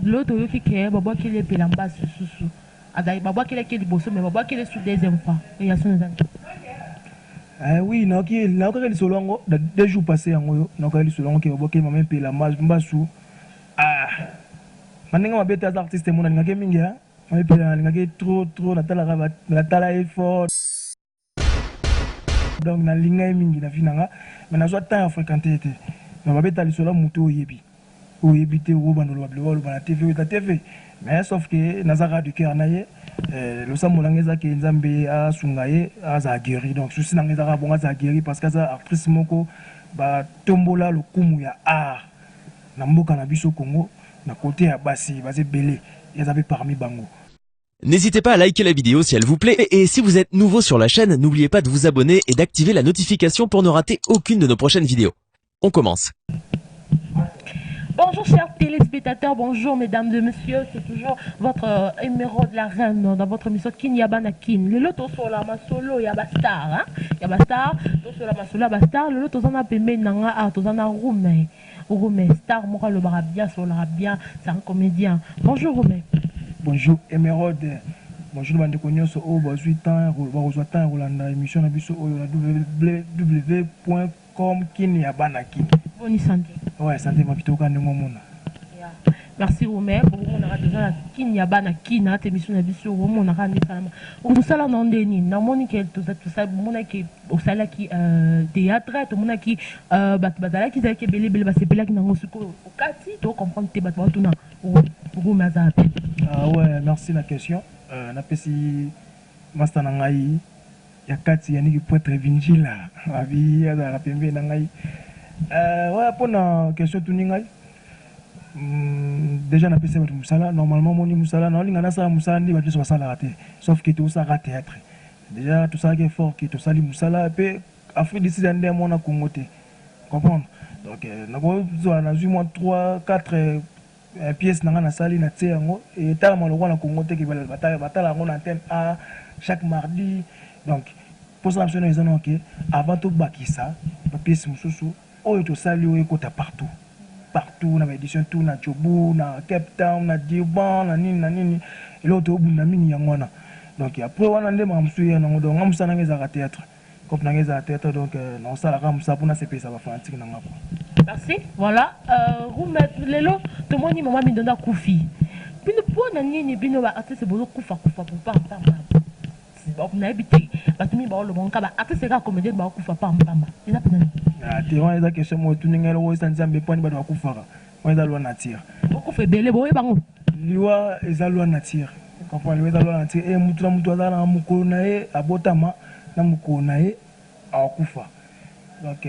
L'autre qui est Baba qui est Pelamba sous. Adai Baba qui est Bosso, mais Baba qui est sous deuxième fois. Il y a son oui, non, qui est là, quand il est solo, 2 jours passés, non, quand il est solo, qui est Baba qui est même Pelamba sous. Ah, maintenant, on va bêter les artistes, mon ami, minga, on est trop, la tala effort. Donc, na linga mingi na finanga, mais na soit temps à fréquenter. On va bêter les solo, mouto yebi. Ou éviter ou bandolo la TV ou la TV, mais sauf que Nazara du cœur naie le samolangeza qui nzambe a sungaye a za guéri, donc ceci n'angeza bon za guéri parce que ça actrice moko ba tombola le kumu ya art na mboka na biso Congo na côté ya basi basé belé ils avaient parmi bango. N'hésitez pas à liker la vidéo si elle vous plaît et si vous êtes nouveau sur la chaîne, n'oubliez pas de vous abonner et d'activer la notification pour ne rater aucune de nos prochaines vidéos. On commence. Bonjour chers téléspectateurs, bonjour mesdames et messieurs, c'est toujours votre émeraude de la reine dans votre émission Kinyabana Kin. Le lot sur la masolo Yabastar, hein? Yabastar, sur la masolo Yabastar, le lot on a payé nanga art, on a Roumé, star moi le barabia sur l'arabia, c'est un comédien. Bonjour Roumé. Bonjour émeraude. Bonjour bande konyo so o ba 8 ans, ba reçoit temps Rolanda émission na biso o na www.com Kinyabana Kin. Bonne santé. Ouais, santé ma pito kan ngomona. Merci Romain pour mon déjà Kinyabana Kina émission na biso mon ara ni salama. On sala na ndeni na moni que tout ça mon qui au sala qui théâtre tout mon qui bazala qui za ke belé ba sepela ki na ngosuko au kati to comprendre te bat tout na pour maza. Ah ouais, merci la question. Na pesi master na ngai ya kati yani ki pointe vingila. Abi ya la pembe na ngai. Ouais, pour la question tout ngai. Déjà na pesi votre musala normalement moni musala na linga na sa musala ndi ba tout ça raté sauf que tout ça raté théâtre. Déjà tout ça qui est fort qui tout ça li musala et Afrique d'ici dans des mon Congo te. Comprendre. Donc na go na ju moins 3 4 pièces na sali na tie yango et tala mo na Congo te ki batala ngo na antenne à chaque mardi. Donc pour ça option ils ont OK avant tout bakisa ba pièce mususu oyo to sali oyo kota partout na édition tout na Chobu na Cape Town na Durban na nini et l'autre obu na mini yangwana. Donc après wana nde mamsu ya nango donc ngamusa na ngeza théâtre comme na ngeza théâtre donc na sala ngamusa pour na CP ça va fantique na ngako. Merci. Voilà remettre lelo to moni mama mi donda kufi bino po na nini bino ba artiste bozo kufa pour pas on a habité batumi ba lo bonka ba artiste ka comédien ba kufa pa mbamba ina pena te on eza question mo tuningelo wo sanzambe poni ba kufaka on eza loi nature okufa belé boye bango liwa eza loi nature comprendre liwa eza loi nature et mutu azala mukolo na ye abotama na mukolo na ye akufa donc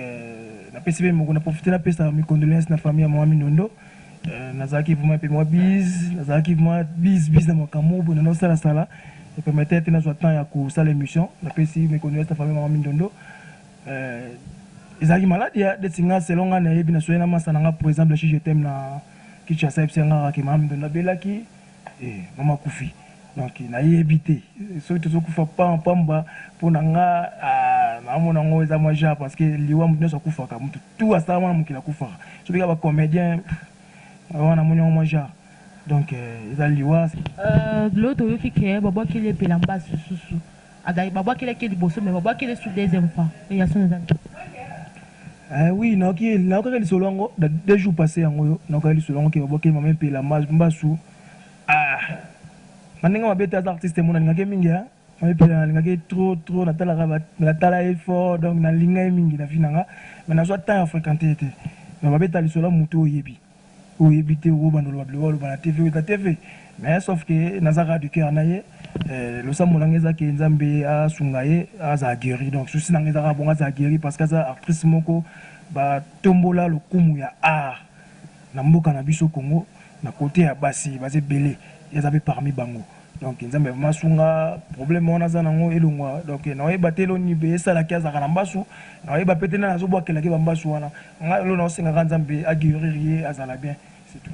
na pesibe moko na profiter na pesa mi condoléances na famille ya mama Minondo nazaki vraiment pe moi bis nazaki moi bis na makambo na no sala et permettait de nous attendre à courser l'émission. La PCI me connaît cette famille Maman Mindondo. Ils arrivent malades, il y a des signes selon un et bien sûr, par exemple, si je t'aime na Kinshasa, c'est un qui m'a donné bella qui et Maman Koufi. Donc il n'a évité. Surtout ce qu'il faut pas en pamba pour nanga à mon ango et à moi parce que liwa mutne so kufa ka tout à ça moi mukila kufa. Je veux comédien on a mon ango donc ils ont liwa l'autre qui est Baba qui est Pelamba sous Adai Baba qui est Bosso, mais Baba qui est sous deuxième fois. Il y a son oui, non, qui est là quand il est solo 2 jours passés non quand il est solo qui Baba qui m'a même Pelamba sous ah maintenant on va bêter les artistes mon ami minga on est trop la tala effort donc na linga mingi na finanga mais na soit temps à fréquenter on va bêter les solo muto yebi ou éviter ou bandolo la TV ou la TV, mais sauf que Nazara du cœur naie le samolangeza qui nzambe a sungaye a za guéri, donc ceci n'angeza bon a za guéri parce que ça actrice moko ba tombola le kumu ya art na mboka na biso Congo na côté ya basi basé belé ils avaient parmi bango. Donc nzambe masunga problème on a za nango elongwa donc na yeba telo ni be sala kaza kana mbasu na yeba petena na zo bwa kela ke bambasu wana ngalo na osenga nzambe aguerrier azala bien c'est tout.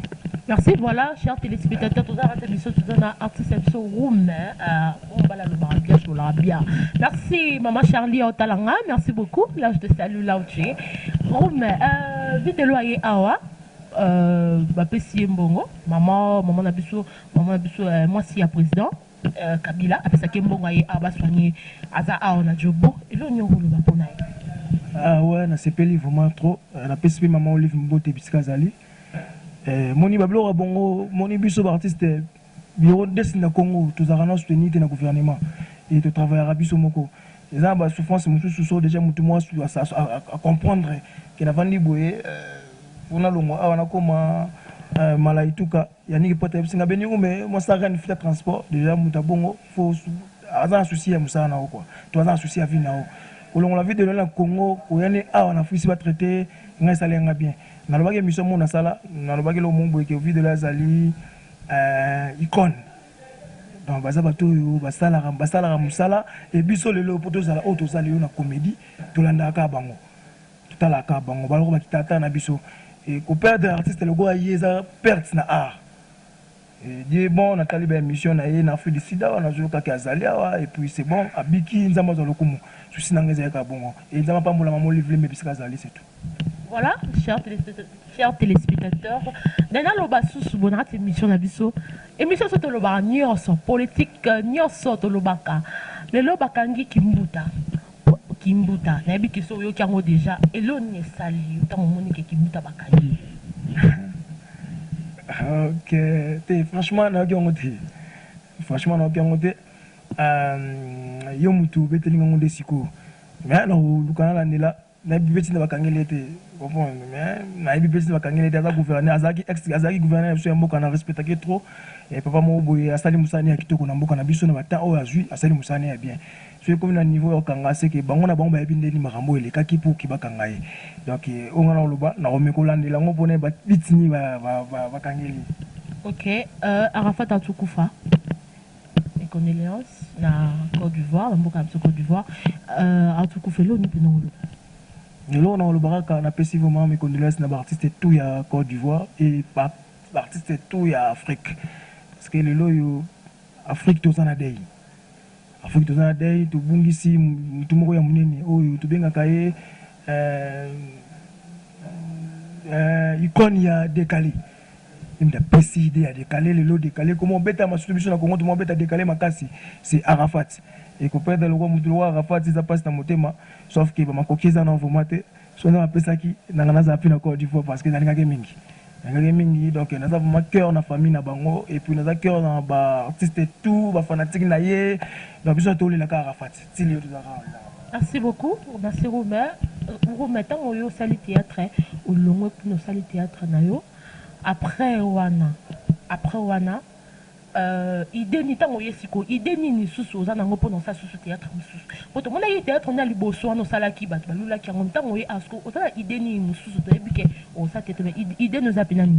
Merci. Voilà chers téléspectateurs tout ça émission tout ça artiste émission room on va la bien sur la bien. Merci maman Charlie Otalanga, merci beaucoup. Là je te salue là où tu es. Room vite loyer awa bapesi mbongo maman na biso moi si ya président Kabila apesaki mbongo ye abaswanye aza awa na jobo elo nyongo loba pona ye. Ah ouais, na sepeli vraiment trop. Na PSP maman Olive Mbote bisika zali. Moni bablo bongo, moni biso artiste bureau de na Congo, tous arana soutenir na gouvernement et de travailler biso moko. Les gens ba souffrance mutu sous déjà mutu moi à comprendre que na vandi boye on a longo awana koma malaituka yani pote singa benyo mais moi ça rien fait transport déjà muta bongo faut azan souci ya musana quoi. Tu azan souci à vie na on la vie de la Congo oyani on a fui pas traité ngai salenga bien na lobaki mission mona sala na lobaki lo mombo ke vie de la zali icône donc baza bato yo basala musala et biso lelo poto zala auto zali yo na comédie to landa ka bango totala ka bango baloko bakitata na biso et ko perdre artiste le go yeza perte na art et dit bon na taliba émission na ye na fait de sida on a joué ka azali et puis c'est bon abiki nzamba zo lokumu souci na ngeza ka bongo et nzamba pambola maman livre mais bisika azali c'est tout. Voilà, chers téléspectateurs, dans loba sous bonat émission na biso émission soto loba nyonso politique nyonso to lobaka le lobaka ngi kimbuta na bi kiso yo kango déjà elo ni sali tant moni ke kimbuta bakali. OK, franchement na ngongote. Franchement na ngongote yo mutu beteli ngonde siko. Mais na lukana la nela na bibeti na bakangeli te comprendre mais na bibeti na bakangeli te za gouverner azaki gouverner biso mboka na respecter trop et papa mo boye asali musani ya kitoko na mboka na biso na bata o azui asali musani ya bien so comme na niveau ya kanga c'est que bango na bango ba binde ni makambo ele kaki pour ki bakanga ye donc on a loba na romeko landela ngo pone ba bitini ba bakangeli. OK, Arafat Atukufa condoléances na Côte d'Ivoire, mboka ya Côte d'Ivoire Atukufa lo ni penolo. Nous on a le baraka na pesi vraiment mes condoléances na artiste tout ya Côte d'Ivoire et pas artiste tout ya Afrique parce que le loyo Afrique to sana dei Afrique to sana dei to bungisi mutumoko ya munene oyo to benga kaye icône ya décalé imda pesi idée ya décalé le lot décalé comment beta ma solution na Congo tout beta décalé makasi c'est Arafat et qu'on perd le roi Moudou Arafat ça passe dans motema sauf que ma coquise en envomaté so na pesa ki na ngana api na Côte d'Ivoire parce que na ngaka mingi donc na za vraiment cœur na famille na bango et puis na za cœur na ba artiste tout ba fanatique na ye donc biso to le ka Arafat tili yo za. Merci beaucoup, merci Romain. Romain tant oyo sali théâtre ou longo pour nos sali théâtre na yo après wana idée ni tango yesiko idée ni susu za nango pour ça susu théâtre susu poto mona yi théâtre na liboso no sala ki bat balula ki ngon tango ye asko o sala idée ni susu to ebike o sa tete mais idée nous apena ni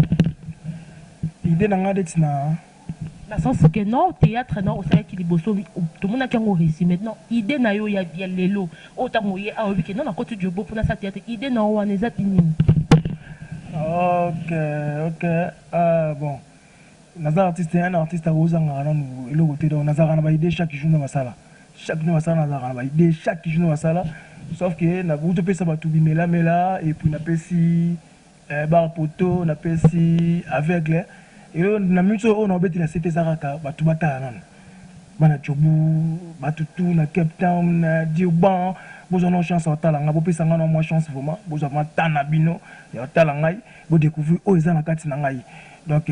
idée na ngade tina na sens que non théâtre non o sala ki liboso to mona ki ngo récit maintenant idée na yo ya lelo o tango ye a obike non na côté du beau pour na sa théâtre idée na wana za tini. OK bon naza artiste un artiste à ozanga na et le côté donc naza na ba idée chaque jour na masala naza na ba idée chaque jour na masala sauf que na buto pesa ba tubi mela et puis na pesi bar poto na pesi aveugle et na mito on obeti la cité zaraka ba tubata nan bana jobu batutu na Cape Town na Durban besoin de chance talanga bo pesa ngana moi chance vraiment besoin tana bino ya talangai bo découvrir o ezana kati na ngai donc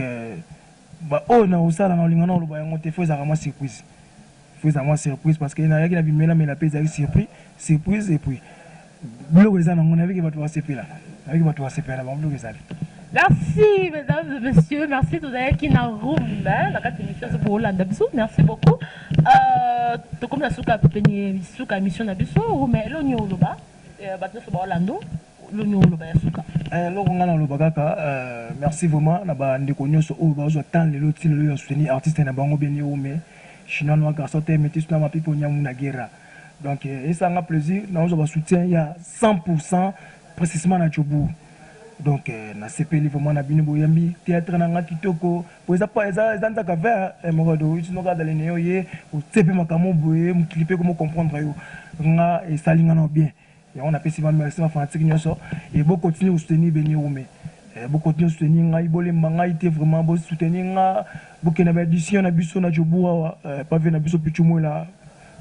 ba o na osala na lingana lo ba ngote faut vraiment surprise parce que na yaki na bimela mais la pesa surprise et puis blog ezana ngona avec bato va sepela avec bato va sepela ba blog ezali. Merci mesdames et messieurs, merci tout d'ailleurs qui n'a room la carte émission c'est pour Hollande biso, merci beaucoup. To comme la souka penye souka émission na biso mais lo nyo loba bato so ba Hollando lo nyo loba ya souka. Lo ngana loba kaka merci vraiment na ba ndeko nyonso o ba zo tan le loti le soutenir artiste na bango bien yo mais chinois no garçon te metis na ma pipo nyamu na guerra. Donc et ça nga plaisir na zo ba soutien il y a 100% précisément na Djobu. Donc na sepeli vraiment na bino boyambi théâtre na nga kitoko po eza pa eza nzaka vers modo utino ka dalene yo ye o tsepe makamo boye mu clipper comment comprendre yo nga et salinga no bien et on a pesi ma merci ma fanatique nyonso et bo continuer au soutenir benye Rome Vous continuez à soutenir ngai, bolé mangai te vraiment vous soutenir nga, vous qui n'avez édition na biso na joboua, pas vu na biso pichumo là,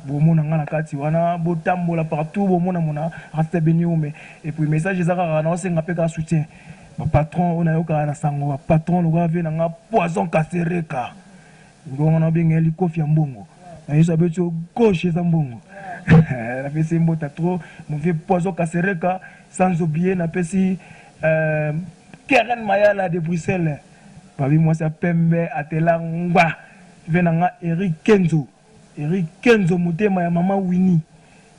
vous mona nga na kati wana, vous tambola partout, vous mona rasta beniume. Et puis message ezaka na osenga peka soutien. Patron on a yoka na sango, patron lo gave na nga poison kasereka. Ngonga na benga likofi ya mbongo. Na yeso abeto gauche za mbongo. Na pesi mbota trop, mauvais poison kasereka, sans oublier na pesi Keren Mayala de Bruxelles. Pabi moi ça pembe atela ngwa. Venanga Eric Kenzo. Eric Kenzo mutema ya mama Winnie.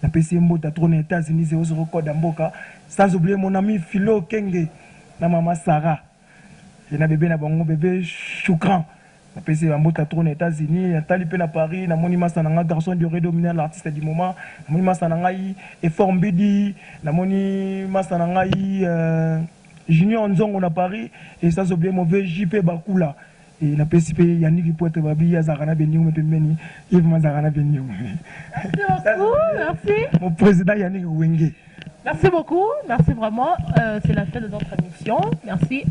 Na pesi mbota trop na États-Unis c'est au record d'amboka. Sans oublier mon ami Philo Kenge na mama Sarah. J'ai na bébé na bango bébé Choukran. Na pesi mbota trop na États-Unis, ya tali pe na Paris, na monima sananga garçon du redominant l'artiste du moment. Na monima sananga effort mbidi, na monima sananga Junior Nzongo na Paris et sans oublier mauvais JP Bakula et na PCP Yannick Poete Babi Yazarana Beniou Mepemeni Yves Mazarana Beniou. Merci beaucoup, merci. Mon président Yannick Wenge. Merci beaucoup, merci vraiment. C'est la fin de notre émission. Merci.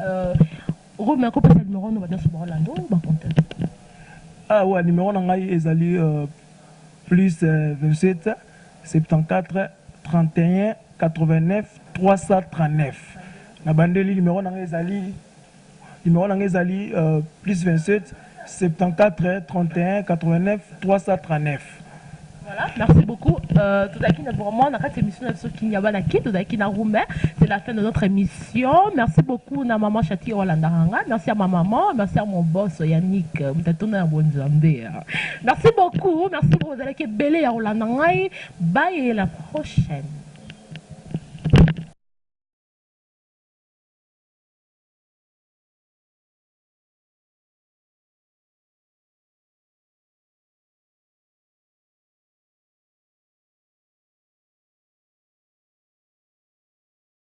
Romain, comment c'est le numéro nous va bien sur Orlando ou pas compter? Ah ouais, numéro nangai ezali plus 27 74 31 89 339. Na bandeli numéro n'angezali plus 27 74 31 89 339. Voilà, merci beaucoup. Tout à qui vraiment dans cette émission de qui n'y a pas d'acquis, tout à qui n'a roumé. C'est la fin de notre émission. Merci beaucoup na maman Chati Olandaranga. Merci à ma maman, merci à mon boss Yannick. Vous êtes tourné à bonne zambé. Merci beaucoup, merci pour vous allez qui belé à Olandaranga. Bye et la prochaine.